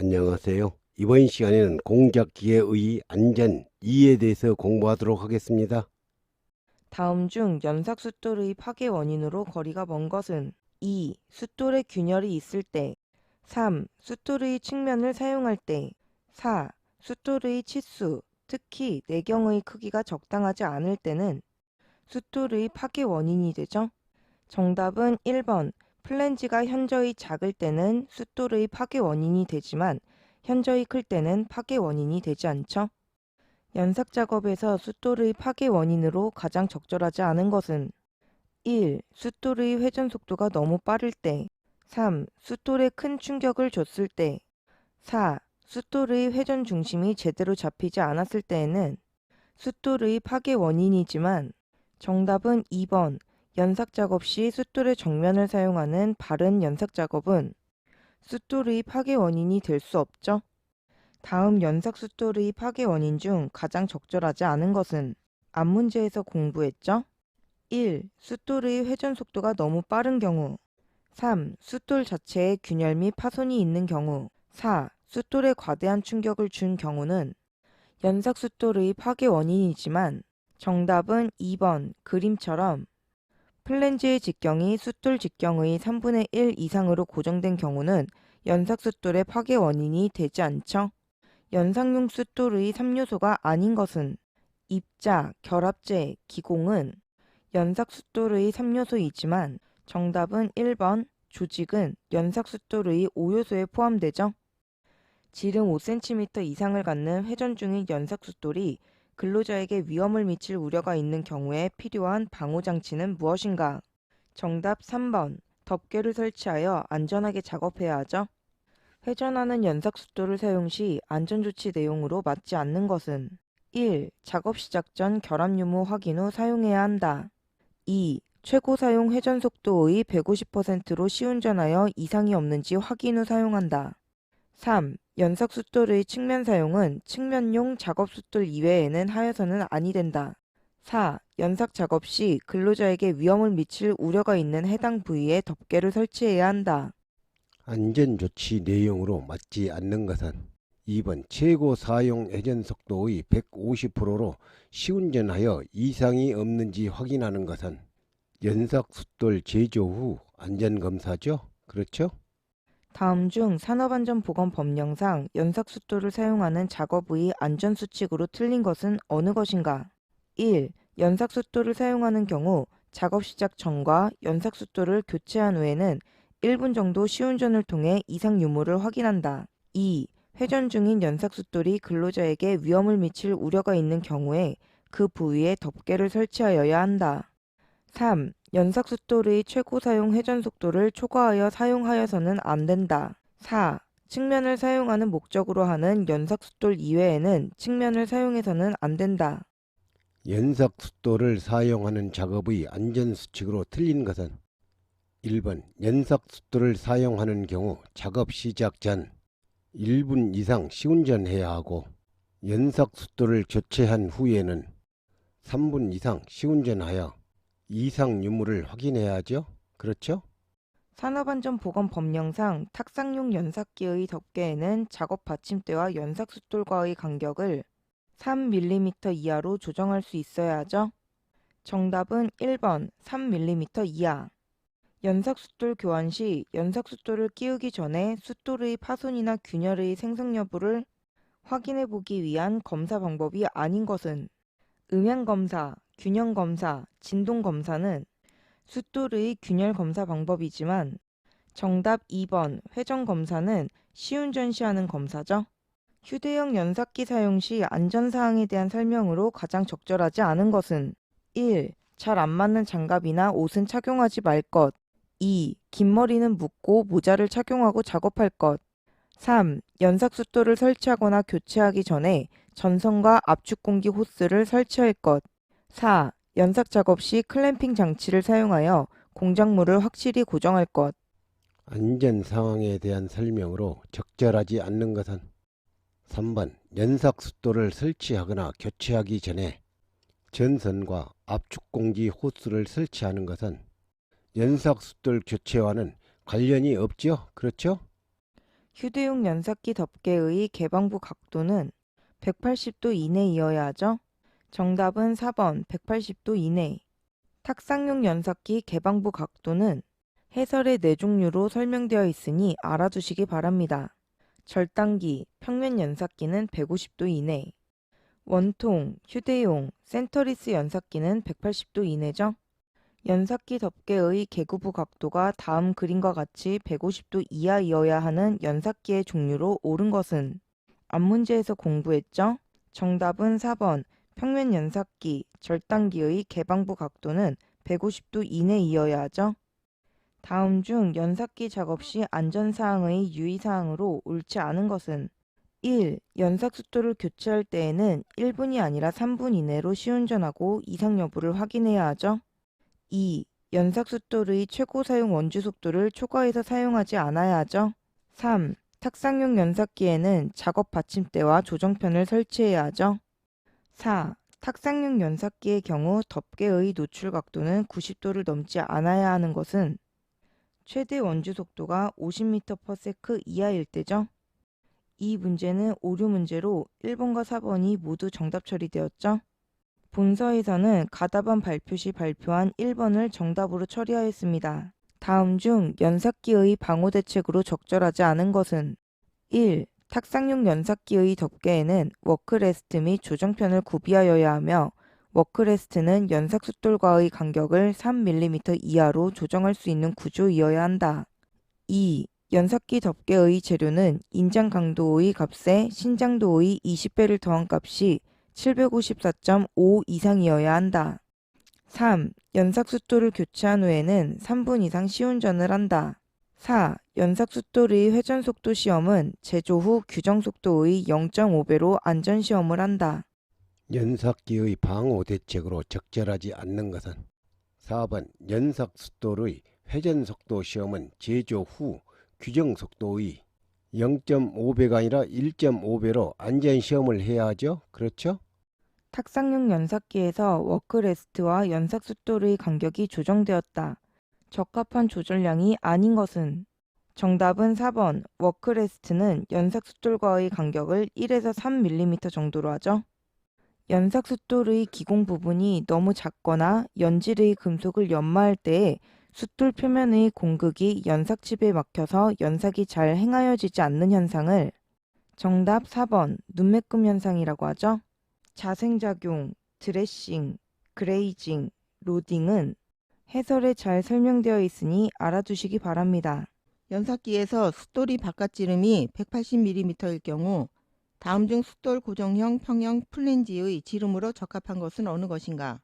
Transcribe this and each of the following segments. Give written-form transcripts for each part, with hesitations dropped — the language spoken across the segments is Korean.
안녕하세요. 이번 시간에는 공작기계의 안전 2에 대해서 공부하도록 하겠습니다. 다음 중 연삭숫돌의 파괴 원인으로 거리가 먼 것은 2. 숫돌에 균열이 있을 때 3. 숫돌의 측면을 사용할 때 4. 숫돌의 치수, 특히 내경의 크기가 적당하지 않을 때는 숫돌의 파괴 원인이 되죠. 정답은 1번. 플랜지가 현저히 작을 때는 숫돌의 파괴 원인이 되지만 현저히 클 때는 파괴 원인이 되지 않죠. 연삭 작업에서 숫돌의 파괴 원인으로 가장 적절하지 않은 것은 1. 숫돌의 회전 속도가 너무 빠를 때 3. 숫돌에 큰 충격을 줬을 때 4. 숫돌의 회전 중심이 제대로 잡히지 않았을 때에는 숫돌의 파괴 원인이지만 정답은 2번. 연삭 작업 시 숫돌의 정면을 사용하는 바른 연삭 작업은 숫돌의 파괴 원인이 될 수 없죠. 다음 연삭숫돌의 파괴 원인 중 가장 적절하지 않은 것은 앞 문제에서 공부했죠? 1. 숫돌의 회전 속도가 너무 빠른 경우 3. 숫돌 자체에 균열 및 파손이 있는 경우 4. 숫돌에 과대한 충격을 준 경우는 연삭숫돌의 파괴 원인이지만 정답은 2번 그림처럼 플랜지의 직경이 숫돌 직경의 3분의 1 이상으로 고정된 경우는 연삭숫돌의 파괴 원인이 되지 않죠. 연상용 숫돌의 3요소가 아닌 것은 입자, 결합제, 기공은 연삭숫돌의 3요소이지만 정답은 1번 조직은 연삭숫돌의 5요소에 포함되죠. 지름 5cm 이상을 갖는 회전 중인 연삭숫돌이 근로자에게 위험을 미칠 우려가 있는 경우에 필요한 방호장치는 무엇인가? 정답 3번 덮개를 설치하여 안전하게 작업해야 하죠. 회전하는 연삭숫돌을 사용 시 안전조치 내용으로 맞지 않는 것은 1. 작업 시작 전 결합 유무 확인 후 사용해야 한다. 2. 최고 사용 회전 속도의 150%로 시운전하여 이상이 없는지 확인 후 사용한다. 3. 연삭숫돌의 측면 사용은 측면용 작업숫돌 이외에는 하여서는 아니 된다. 4. 연삭 작업 시 근로자에게 위험을 미칠 우려가 있는 해당 부위에 덮개를 설치해야 한다. 안전조치 내용으로 맞지 않는 것은 2번 최고 사용 회전 속도의 150%로 시운전하여 이상이 없는지 확인하는 것은 연삭숫돌 제조 후 안전검사죠? 그렇죠? 다음 중 산업안전보건법령상 연삭숫돌을 사용하는 작업의 안전수칙으로 틀린 것은 어느 것인가? 1. 연삭숫돌을 사용하는 경우 작업 시작 전과 연삭숫돌을 교체한 후에는 1분 정도 시운전을 통해 이상 유무를 확인한다. 2. 회전 중인 연삭숫돌이 근로자에게 위험을 미칠 우려가 있는 경우에 그 부위에 덮개를 설치하여야 한다. 3. 연삭숫돌의 최고 사용 회전 속도를 초과하여 사용하여서는 안 된다. 4. 측면을 사용하는 목적으로 하는 연삭숫돌 이외에는 측면을 사용해서는 안 된다. 연삭숫돌을 사용하는 작업의 안전수칙으로 틀린 것은 1번 연삭숫돌을 사용하는 경우 작업 시작 전 1분 이상 시운전해야 하고 연삭숫돌을 교체한 후에는 3분 이상 시운전하여 이상 유무를 확인해야 하죠. 그렇죠? 산업안전보건법령상 탁상용 연삭기의 덮개에는 작업 받침대와 연삭숫돌과의 간격을 3mm 이하로 조정할 수 있어야 하죠. 정답은 1번 3mm 이하. 연삭숫돌 교환 시 연삭숫돌을 끼우기 전에 숫돌의 파손이나 균열의 생성 여부를 확인해 보기 위한 검사 방법이 아닌 것은 음향검사, 균형검사, 진동검사는 숫돌의 균열 검사 방법이지만 정답 2번 회전검사는 시운전 시 하는 검사죠. 휴대용 연삭기 사용 시 안전사항에 대한 설명으로 가장 적절하지 않은 것은 1. 잘 안 맞는 장갑이나 옷은 착용하지 말 것. 2. 긴 머리는 묶고 모자를 착용하고 작업할 것. 3. 연삭숫돌을 설치하거나 교체하기 전에 전선과 압축공기 호스를 설치할 것. 4. 연삭 작업 시 클램핑 장치를 사용하여 공작물을 확실히 고정할 것. 안전 상황에 대한 설명으로 적절하지 않는 것은 3번 연삭숫돌을 설치하거나 교체하기 전에 전선과 압축공기 호스를 설치하는 것은 연삭숫돌 교체와는 관련이 없죠. 그렇죠? 휴대용 연삭기 덮개의 개방부 각도는 180도 이내이어야 하죠. 정답은 4번 180도 이내. 탁상용 연삭기 개방부 각도는 해설의 네 종류로 설명되어 있으니 알아두시기 바랍니다. 절단기, 평면 연삭기는 150도 이내. 원통, 휴대용, 센터리스 연삭기는 180도 이내죠. 연삭기 덮개의 개구부 각도가 다음 그림과 같이 150도 이하이어야 하는 연삭기의 종류로 옳은 것은 앞 문제에서 공부했죠? 정답은 4번 평면 연삭기, 절단기의 개방부 각도는 150도 이내이어야 하죠. 다음 중 연삭기 작업 시 안전사항의 유의사항으로 옳지 않은 것은 1. 연삭 숫도를 교체할 때에는 1분이 아니라 3분 이내로 시운전하고 이상 여부를 확인해야 하죠. 2. 연삭 숫돌의 최고 사용 원주 속도를 초과해서 사용하지 않아야 하죠. 3. 탁상용 연삭기에는 작업 받침대와 조정편을 설치해야 하죠. 4. 탁상용 연삭기의 경우 덮개의 노출 각도는 90도를 넘지 않아야 하는 것은 최대 원주 속도가 50m/s 이하일 때죠. 이 문제는 오류 문제로 1번과 4번이 모두 정답 처리되었죠. 본서에서는 가답안 발표 시 발표한 1번을 정답으로 처리하였습니다. 다음 중 연삭기의 방호 대책으로 적절하지 않은 것은 1. 탁상용 연삭기의 덮개에는 워크레스트 및 조정편을 구비하여야 하며 워크레스트는 연삭 숫돌과의 간격을 3mm 이하로 조정할 수 있는 구조이어야 한다. 2. 연삭기 덮개의 재료는 인장 강도의 값에 신장도의 20배를 더한 값이 754.5 이상이어야 한다. 3. 연삭 숫돌을 교체한 후에는 3분 이상 시운전을 한다. 4. 연삭 숫돌의 회전 속도 시험은 제조 후 규정 속도의 0.5배로 안전 시험을 한다. 연삭기의 방호 대책으로 적절하지 않는 것은 4번 연삭 숫돌의 회전 속도 시험은 제조 후 규정 속도의 0.5배가 아니라 1.5배로 안전 시험을 해야 하죠. 그렇죠? 탁상용 연삭기에서 워크레스트와 연삭 숫돌의 간격이 조정되었다. 적합한 조절량이 아닌 것은 정답은 4번 워크레스트는 연삭 숫돌과의 간격을 1에서 3mm 정도로 하죠. 연삭 숫돌의 기공 부분이 너무 작거나 연질의 금속을 연마할 때에 숫돌 표면의 공극이 연삭칩에 막혀서 연삭이 잘 행하여지지 않는 현상을 정답 4번 눈매끔 현상이라고 하죠. 자생작용, 드레싱, 그레이징, 로딩은 해설에 잘 설명되어 있으니 알아두시기 바랍니다. 연삭기에서 숫돌이 바깥지름이 180mm일 경우 다음 중 숫돌 고정형 평형 플랜지의 지름으로 적합한 것은 어느 것인가?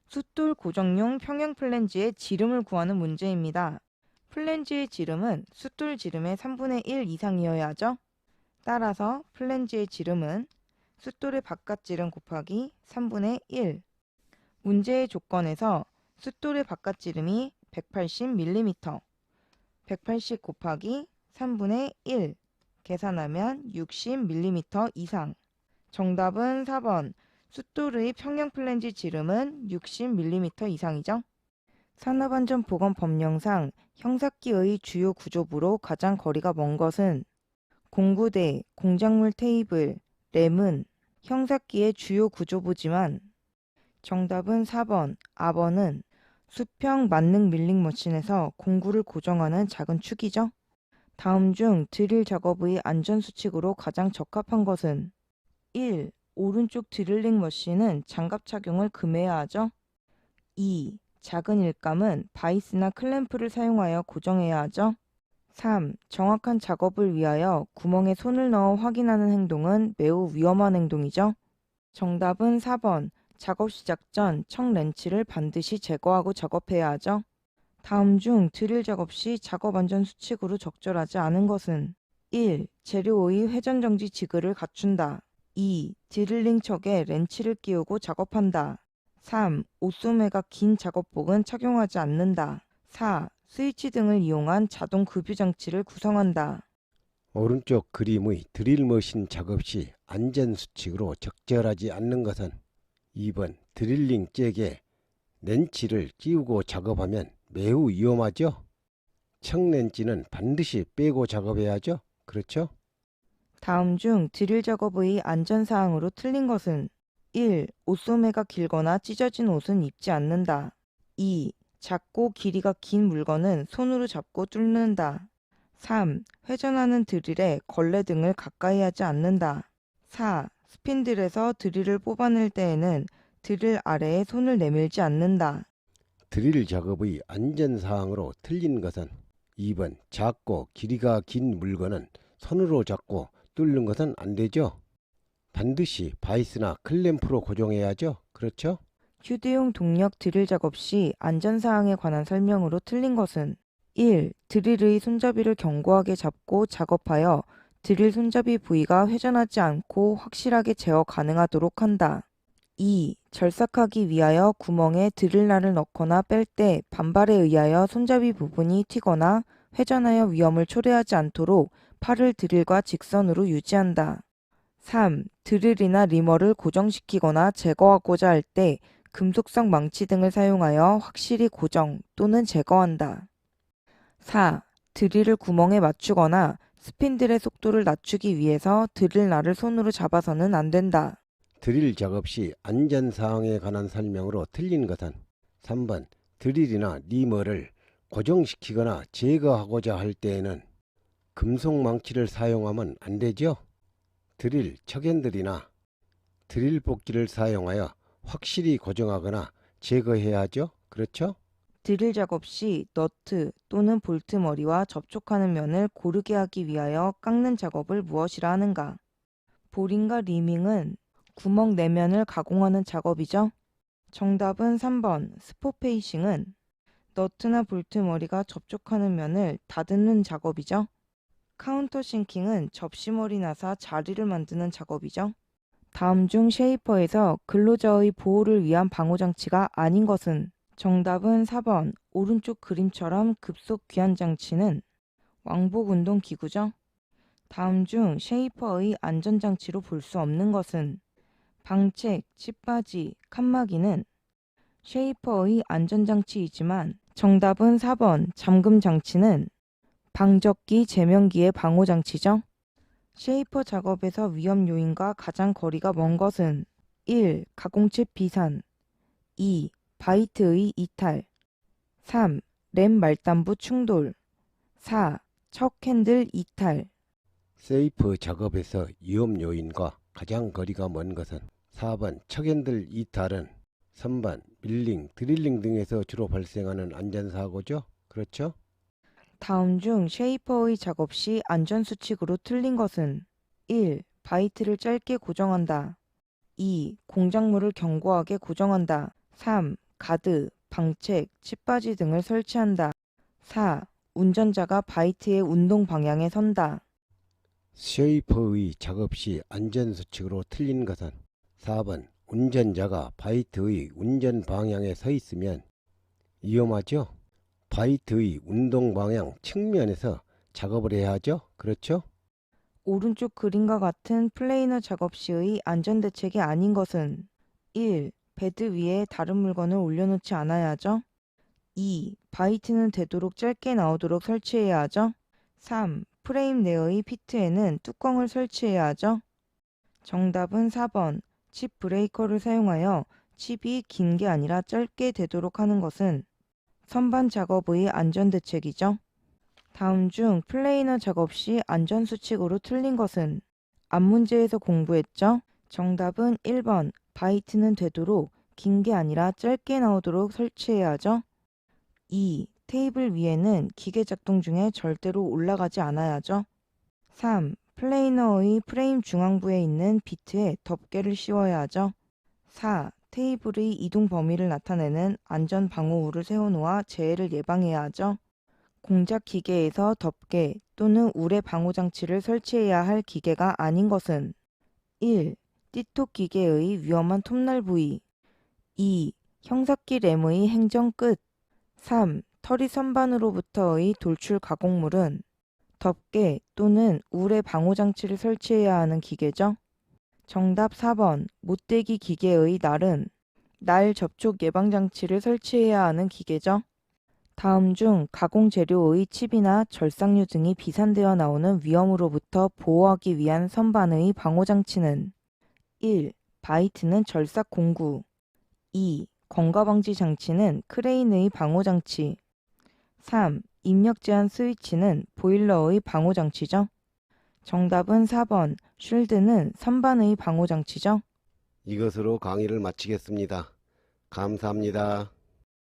숫돌 고정용 평형 플랜지의 지름을 구하는 문제입니다. 플랜지의 지름은 숫돌 지름의 3분의 1 이상이어야 하죠. 따라서 플랜지의 지름은 숫돌의 바깥지름 곱하기 3분의 1. 문제의 조건에서 숫돌의 바깥지름이 180mm, 180 곱하기 3분의 1 계산하면 60mm 이상. 정답은 4번 숫돌의 평형 플랜지 지름은 60mm 이상이죠. 산업안전보건법령상 형삭기의 주요 구조부로 가장 거리가 먼 것은 공구대, 공작물 테이블, 램은 형삭기의 주요 구조부지만 정답은 4번 아버는 수평 만능 밀링 머신에서 공구를 고정하는 작은 축이죠. 다음 중 드릴 작업의 안전수칙으로 가장 적합한 것은 1. 오른쪽 드릴링 머신은 장갑 착용을 금해야 하죠. 2. 작은 일감은 바이스나 클램프를 사용하여 고정해야 하죠. 3. 정확한 작업을 위하여 구멍에 손을 넣어 확인하는 행동은 매우 위험한 행동이죠. 정답은 4번 작업 시작 전 청 렌치를 반드시 제거하고 작업해야 하죠. 다음 중 드릴 작업 시 작업 안전 수칙으로 적절하지 않은 것은 1. 재료의 회전정지 지그를 갖춘다. 2. 드릴링 척에 렌치를 끼우고 작업한다. 3. 옷소매가 긴 작업복은 착용하지 않는다. 4. 스위치 등을 이용한 자동 급유 장치를 구성한다. 오른쪽 그림의 드릴머신 작업 시 안전수칙으로 적절하지 않는 것은 2번 드릴링 잭에 렌치를 끼우고 작업하면 매우 위험하죠. 청 렌치는 반드시 빼고 작업해야죠. 그렇죠? 다음 중 드릴 작업의 안전사항으로 틀린 것은 1. 옷소매가 길거나 찢어진 옷은 입지 않는다. 2. 작고 길이가 긴 물건은 손으로 잡고 뚫는다. 3. 회전하는 드릴에 걸레 등을 가까이 하지 않는다. 4. 스핀들에서 드릴을 뽑아낼 때에는 드릴 아래에 손을 내밀지 않는다. 드릴 작업의 안전사항으로 틀린 것은 2번 작고 길이가 긴 물건은 손으로 잡고 뚫는 것은 안 되죠. 반드시 바이스나 클램프로 고정해야죠. 그렇죠? 휴대용 동력 드릴 작업 시 안전사항에 관한 설명으로 틀린 것은 1. 드릴의 손잡이를 견고하게 잡고 작업하여 드릴 손잡이 부위가 회전하지 않고 확실하게 제어 가능하도록 한다. 2. 절삭하기 위하여 구멍에 드릴날을 넣거나 뺄 때 반발에 의하여 손잡이 부분이 튀거나 회전하여 위험을 초래하지 않도록 팔을 드릴과 직선으로 유지한다. 3. 드릴이나 리머를 고정시키거나 제거하고자 할 때 금속성 망치 등을 사용하여 확실히 고정 또는 제거한다. 4. 드릴을 구멍에 맞추거나 스핀들의 속도를 낮추기 위해서 드릴날을 손으로 잡아서는 안 된다. 드릴 작업 시 안전사항에 관한 설명으로 틀린 것은 3번 드릴이나 리머를 고정시키거나 제거하고자 할 때에는 금속 망치를 사용하면 안 되죠. 드릴 척앤들이나 드릴 뽑기를 사용하여 확실히 고정하거나 제거해야 하죠. 그렇죠? 드릴 작업 시 너트 또는 볼트 머리와 접촉하는 면을 고르게 하기 위하여 깎는 작업을 무엇이라 하는가? 보링과 리밍은 구멍 내면을 가공하는 작업이죠. 정답은 3번 스포페이싱은 너트나 볼트 머리가 접촉하는 면을 다듬는 작업이죠. 카운터싱킹은 접시머리 나사 자리를 만드는 작업이죠. 다음 중 쉐이퍼에서 근로자의 보호를 위한 방호장치가 아닌 것은 정답은 4번 오른쪽 그림처럼 급속 귀환 장치는 왕복 운동 기구죠. 다음 중 쉐이퍼의 안전장치로 볼 수 없는 것은 방책, 칩바지, 칸막이는 쉐이퍼의 안전장치이지만 정답은 4번 잠금 장치는 방적기, 제명기의 방호장치죠. 쉐이퍼 작업에서 위험 요인과 가장 거리가 먼 것은 1. 가공칩 비산 2. 바이트의 이탈 3. 램 말단부 충돌 4. 척 핸들 이탈 세이프 작업에서 위험 요인과 가장 거리가 먼 것은 4번 척앤들 이탈은 3번 밀링, 드릴링 등에서 주로 발생하는 안전사고죠. 그렇죠? 다음 중 쉐이퍼의 작업 시 안전수칙으로 틀린 것은 1. 바이트를 짧게 고정한다. 2. 공작물을 견고하게 고정한다. 3. 가드, 방책, 칩바지 등을 설치한다. 4. 운전자가 바이트의 운동 방향에 선다. 쉐이퍼의 작업 시 안전수칙으로 틀린 것은 4번 운전자가 바이트의 운전 방향에 서 있으면 위험하죠. 바이트의 운동 방향 측면에서 작업을 해야 하죠. 그렇죠? 오른쪽 그림과 같은 플레이너 작업 시의 안전대책이 아닌 것은 1. 베드 위에 다른 물건을 올려놓지 않아야 하죠. 2. 바이트는 되도록 짧게 나오도록 설치해야 하죠. 3. 프레임 내의 피트에는 뚜껑을 설치해야 하죠. 정답은 4번 칩 브레이커를 사용하여 칩이 긴 게 아니라 짧게 되도록 하는 것은 선반 작업의 안전대책이죠. 다음 중 플레이너 작업 시 안전수칙으로 틀린 것은 앞 문제에서 공부했죠. 정답은 1번 바이트는 되도록 긴 게 아니라 짧게 나오도록 설치해야 하죠. 2. 테이블 위에는 기계 작동 중에 절대로 올라가지 않아야 하죠. 3. 플레이너의 프레임 중앙부에 있는 비트에 덮개를 씌워야 하죠. 4. 테이블의 이동 범위를 나타내는 안전 방호울을 세워놓아 재해를 예방해야 하죠. 공작 기계에서 덮개 또는 우레 방호 장치를 설치해야 할 기계가 아닌 것은 1. 띠톡 기계의 위험한 톱날 부위 2. 형삭기 램의 행정 끝 3. 털이 선반으로부터의 돌출 가공물은 덮개 또는 우레 방호 장치를 설치해야 하는 기계죠. 정답 4번 못대기 기계의 날은 날 접촉 예방 장치를 설치해야 하는 기계죠. 다음 중 가공재료의 칩이나 절삭류 등이 비산되어 나오는 위험으로부터 보호하기 위한 선반의 방호장치는 1. 바이트는 절삭 공구 2. 검거방지 장치는 크레인의 방호장치 3. 입력 제한 스위치는 보일러의 방호장치죠. 정답은 4번 쉴드는 선반의 방호장치죠. 이것으로 강의를 마치겠습니다. 감사합니다.